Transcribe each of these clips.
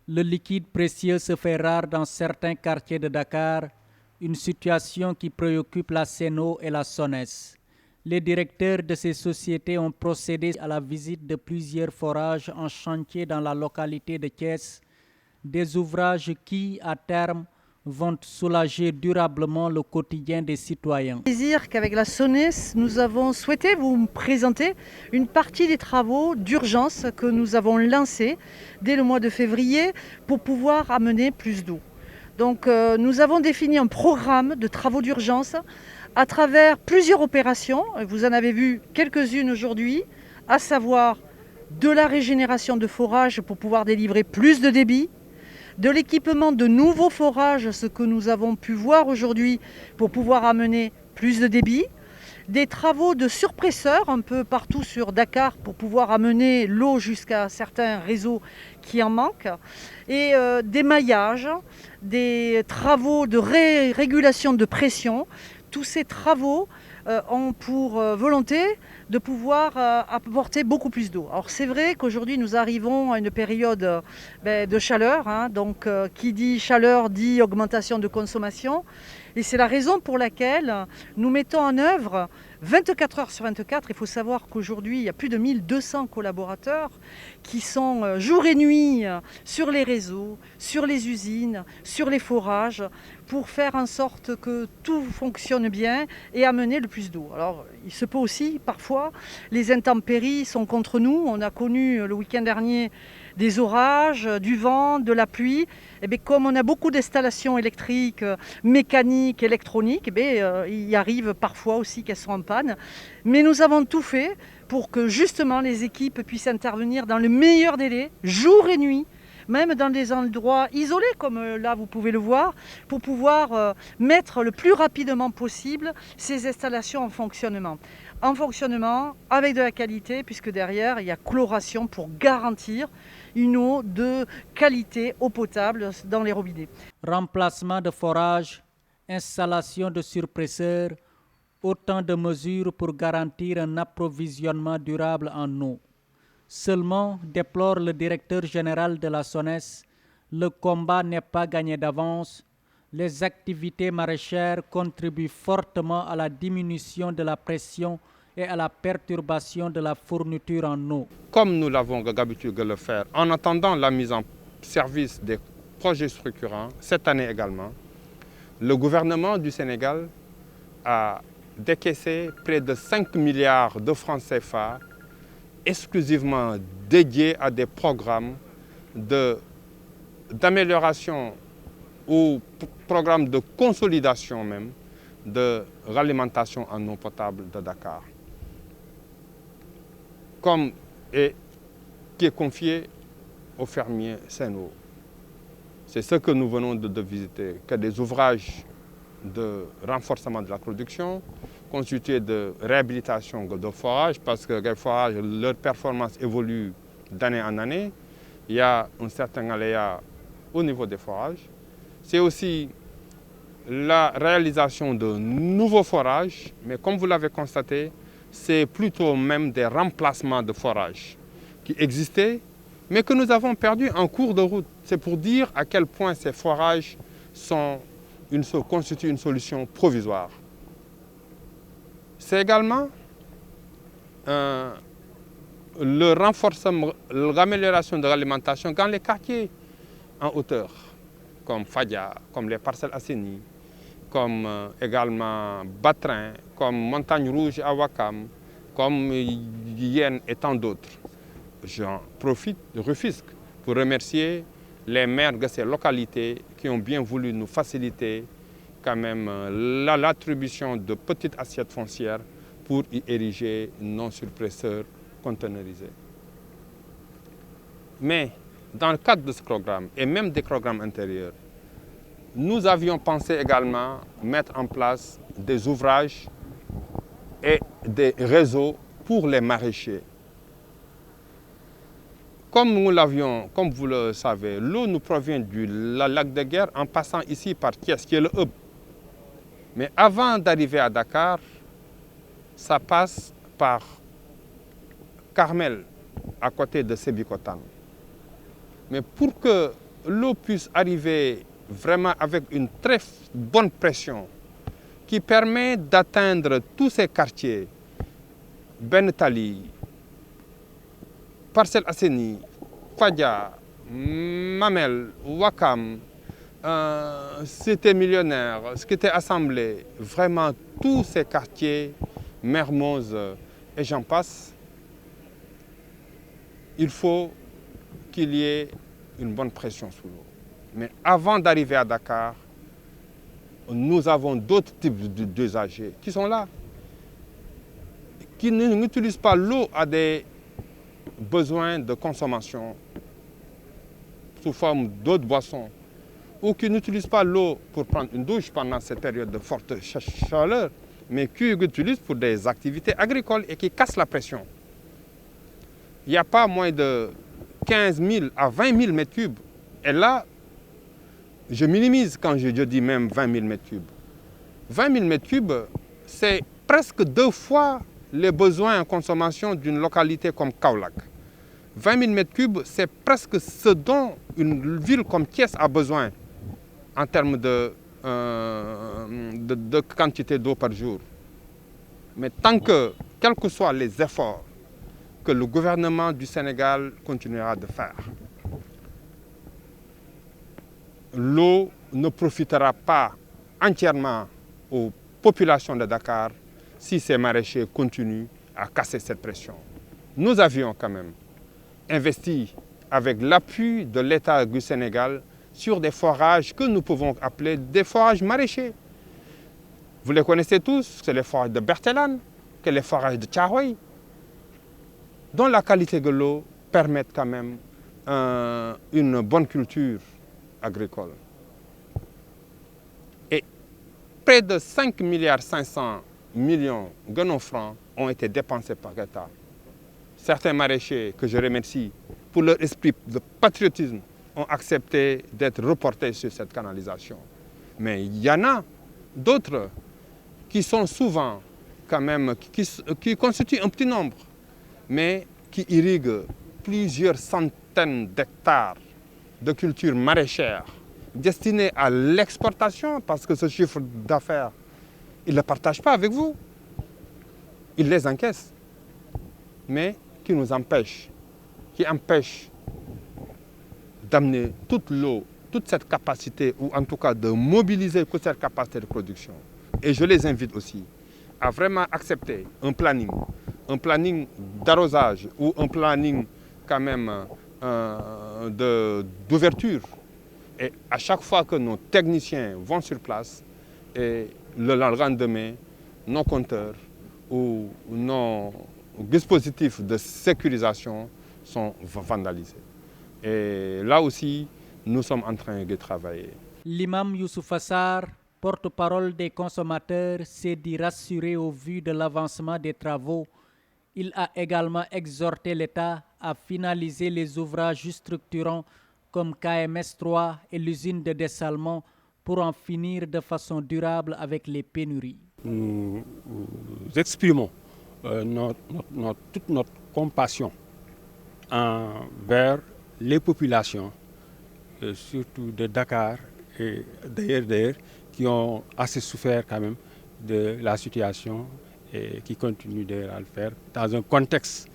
Le liquide précieux se fait rare dans certains quartiers de Dakar, une situation qui préoccupe la CNO et la SONES. Les directeurs de ces sociétés ont procédé à la visite de plusieurs forages en chantier dans la localité de Thiès, des ouvrages qui, à terme, vont soulager durablement le quotidien des citoyens. Plaisir qu'avec la SONES, nous avons souhaité vous présenter une partie des travaux d'urgence que nous avons lancés dès le mois de février pour pouvoir amener plus d'eau. Donc nous avons défini un programme de travaux d'urgence à travers plusieurs opérations. Vous en avez vu quelques-unes aujourd'hui, à savoir de la régénération de forages pour pouvoir délivrer plus de débit, de l'équipement de nouveaux forages, ce que nous avons pu voir aujourd'hui pour pouvoir amener plus de débit, des travaux de surpresseurs un peu partout sur Dakar pour pouvoir amener l'eau jusqu'à certains réseaux qui en manquent, et des maillages, des travaux de régulation de pression. Tous ces travaux ont pour volonté de pouvoir apporter beaucoup plus d'eau. Alors c'est vrai qu'aujourd'hui nous arrivons à une période de chaleur, hein, donc qui dit chaleur dit augmentation de consommation, et c'est la raison pour laquelle nous mettons en œuvre 24 heures sur 24. Il faut savoir qu'aujourd'hui il y a plus de 1200 collaborateurs qui sont jour et nuit sur les réseaux, sur les usines, sur les forages, pour faire en sorte que tout fonctionne bien et amener le plus d'eau. Alors, il se peut aussi, parfois, les intempéries sont contre nous. On a connu le week-end dernier des orages, du vent, de la pluie. Et bien, comme on a beaucoup d'installations électriques, mécaniques, électroniques, il arrive parfois aussi qu'elles sont en panne. Mais nous avons tout fait pour que justement les équipes puissent intervenir dans le meilleur délai, jour et nuit, même dans des endroits isolés, comme là vous pouvez le voir, pour pouvoir mettre le plus rapidement possible ces installations en fonctionnement avec de la qualité, puisque derrière il y a chloration pour garantir une eau de qualité, eau potable dans les robinets. Remplacement de forages, installation de surpresseurs, autant de mesures pour garantir un approvisionnement durable en eau. Seulement, déplore le directeur général de la SONES, le combat n'est pas gagné d'avance. Les activités maraîchères contribuent fortement à la diminution de la pression et à la perturbation de la fourniture en eau. Comme nous l'avons l'habitude de le faire, en attendant la mise en service des projets structurants, cette année également, le gouvernement du Sénégal a décaissé près de 5 milliards de francs CFA exclusivement dédiés à des programmes d'amélioration ou programmes de consolidation même de l'alimentation en eau potable de Dakar, qui est confié aux fermiers Sen'Eau. C'est ce que nous venons de visiter, que des ouvrages de renforcement de la production, constitués de réhabilitation de forages, parce que les forages, leur performance évolue d'année en année. Il y a un certain aléa au niveau des forages. C'est aussi la réalisation de nouveaux forages, mais comme vous l'avez constaté, c'est plutôt même des remplacements de forages qui existaient, mais que nous avons perdus en cours de route. C'est pour dire à quel point ces forages constituent une solution provisoire. C'est également le renforcement, l'amélioration de l'alimentation dans les quartiers en hauteur, comme Fadia, comme les Parcelles Assainies, comme également Batrin, comme Montagne Rouge à Ouakam, comme Yen et tant d'autres. J'en profite de Rufisque pour remercier les maires de ces localités qui ont bien voulu nous faciliter quand même l'attribution de petites assiettes foncières pour y ériger nos surpresseurs conteneurisés. Mais dans le cadre de ce programme, et même des programmes intérieurs, nous avions pensé également mettre en place des ouvrages et des réseaux pour les maraîchers. Comme vous le savez, l'eau nous provient du lac de Guerre en passant ici par Thiès, qui est le hub. Mais avant d'arriver à Dakar, ça passe par Carmel, à côté de Sébikotane. Mais pour que l'eau puisse arriver vraiment avec une très bonne pression qui permet d'atteindre tous ces quartiers, Ben Tali, Parcelles Assainies, Fadia, Mamel, Wakam, Cité Millionnaire, Cité Assemblée, vraiment tous ces quartiers, Mermoz et j'en passe, il faut qu'il y ait une bonne pression sous l'eau. Mais avant d'arriver à Dakar, nous avons d'autres types d'usagers qui sont là, qui n'utilisent pas l'eau à des besoins de consommation sous forme d'autres boissons, ou qui n'utilisent pas l'eau pour prendre une douche pendant cette période de forte chaleur, mais qui l'utilisent pour des activités agricoles et qui cassent la pression. Il n'y a pas moins de 15 000 à 20 000 mètres cubes. Et là, je minimise quand je dis même 20 000 mètres cubes. 20 000 mètres cubes, c'est presque 2 fois les besoins en consommation d'une localité comme Kaolack. 20 000 mètres cubes, c'est presque ce dont une ville comme Thiès a besoin en termes de quantité d'eau par jour. Mais tant que, quels que soient les efforts que le gouvernement du Sénégal continuera de faire, l'eau ne profitera pas entièrement aux populations de Dakar si ces maraîchers continuent à casser cette pression. Nous avions quand même investi avec l'appui de l'État du Sénégal sur des forages que nous pouvons appeler des forages maraîchers. Vous les connaissez tous, c'est les forages de Berthelane, que les forages de Tcharoy, dont la qualité de l'eau permet quand même une bonne culture agricole. Et près de 5,5 milliards de francs ont été dépensés par l'État. Certains maraîchers que je remercie pour leur esprit de patriotisme ont accepté d'être reportés sur cette canalisation. Mais il y en a d'autres qui sont souvent quand même, qui constituent un petit nombre, mais qui irriguent plusieurs centaines d'hectares de cultures maraîchères destinées à l'exportation, parce que ce chiffre d'affaires, ils ne le partagent pas avec vous. Ils les encaissent, mais qui nous empêchent, qui empêchent d'amener toute l'eau, toute cette capacité, ou en tout cas de mobiliser toute cette capacité de production. Et je les invite aussi à vraiment accepter un planning d'arrosage ou un planning quand même d'ouverture. Et à chaque fois que nos techniciens vont sur place, et le lendemain, nos compteurs ou nos dispositifs de sécurisation sont vandalisés. Et là aussi, nous sommes en train de travailler. L'imam Youssoupha Sarr, porte-parole des consommateurs, s'est dit rassuré au vu de l'avancement des travaux. Il a également exhorté l'État à finaliser les ouvrages structurants comme KMS 3 et l'usine de dessalement pour en finir de façon durable avec les pénuries. Nous exprimons toute notre compassion envers les populations, surtout de Dakar et d'ailleurs, qui ont assez souffert quand même de la situation et qui continuent à le faire dans un contexte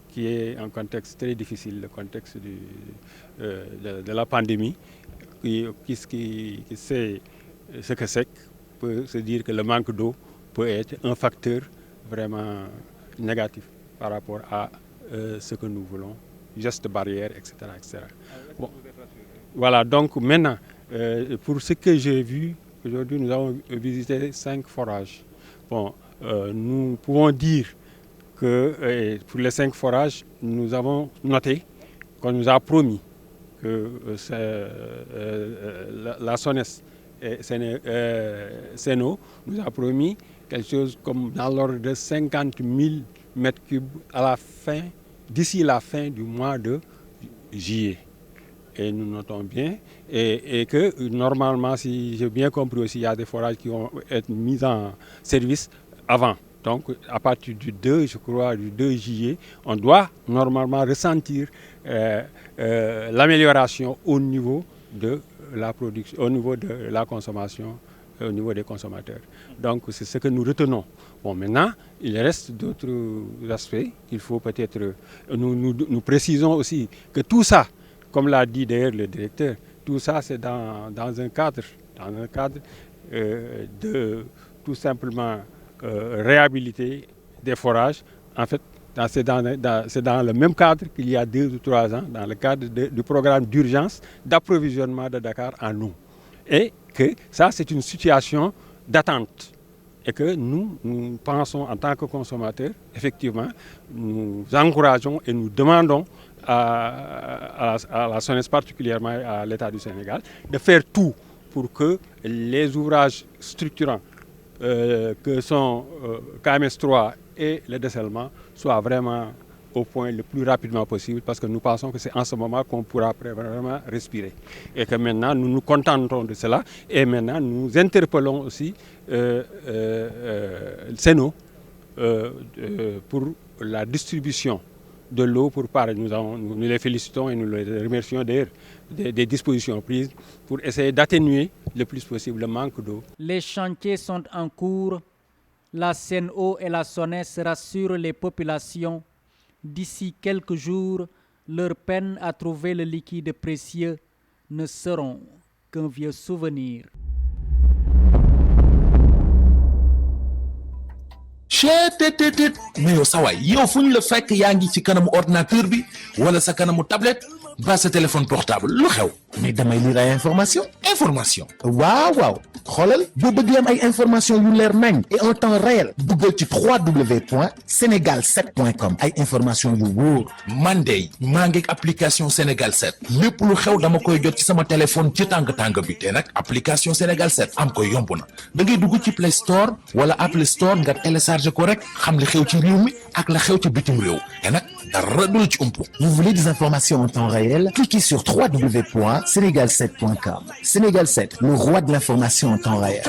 qui est un contexte très difficile, le contexte de la pandémie, qui sait ce que c'est, peut se dire que le manque d'eau peut être un facteur vraiment négatif par rapport à ce que nous voulons, gestes barrières, etc. etc. Bon. Voilà, donc maintenant, pour ce que j'ai vu, aujourd'hui nous avons visité 5 forages. Bon, nous pouvons dire que pour les 5 forages, nous avons noté qu'on nous a promis que la SONES et Seno nous a promis quelque chose comme dans l'ordre de 50 000 mètres cubes d'ici la fin du mois de juillet. Et nous notons bien et que normalement, si j'ai bien compris aussi, il y a des forages qui vont être mis en service avant. Donc à partir du 2, je crois, du 2 juillet, on doit normalement ressentir l'amélioration au niveau de la production, au niveau de la consommation, au niveau des consommateurs. Donc c'est ce que nous retenons. Bon, maintenant, il reste d'autres aspects. Il faut peut-être... Nous précisons aussi que tout ça, comme l'a dit d'ailleurs le directeur, tout ça c'est dans un cadre de tout simplement réhabiliter des forages. En fait, c'est dans le même cadre qu'il y a 2 ou 3 ans, dans le cadre du programme d'urgence d'approvisionnement de Dakar en eau. Et que ça, c'est une situation d'attente. Et que nous pensons en tant que consommateurs, effectivement, nous encourageons et nous demandons à la SONES, particulièrement à l'État du Sénégal, de faire tout pour que les ouvrages structurants que sont KMS 3 et le dessalement soient vraiment au point le plus rapidement possible, parce que nous pensons que c'est en ce moment qu'on pourra vraiment respirer. Et que maintenant, nous nous contentons de cela. Et maintenant, nous interpellons aussi Sen'Eau pour la distribution de l'eau pour pareil. Nous les félicitons et nous les remercions d'ailleurs des dispositions prises pour essayer d'atténuer le plus possible le manque d'eau. Les chantiers sont en cours. La Sen'Eau et la SONES rassurent les populations. D'ici quelques jours, leur peine à trouver le liquide précieux ne seront qu'un vieux souvenir. mais yow sa waay yow fu ñu la fekk yaa ngi ci kanamu ordinateur bi wala sa kanamu tablette ba sa téléphone portable lu xew. mais damay lire ay information waaw xoolal boo bëgg am ay information yu leer nañ et en temps réel duggal ci www.senegal7.com ay information yu wóor. man de maa ngi application Sénégal 7 lépp lu xew dama koy jot ci sama téléphone ci tàng bi te nag application Sénégal 7 am ko yomb na da ngay dugg ci Play Store wala Apple Store nga télécharger ko rek xam li xew ci réew mi ak la xew ci bitim réew te nag dara du la ci umpu. Vous voulez des informations en temps réel? Cliquez sur www.senegal7.com. Sénégal 7, le roi de l'information en temps réel.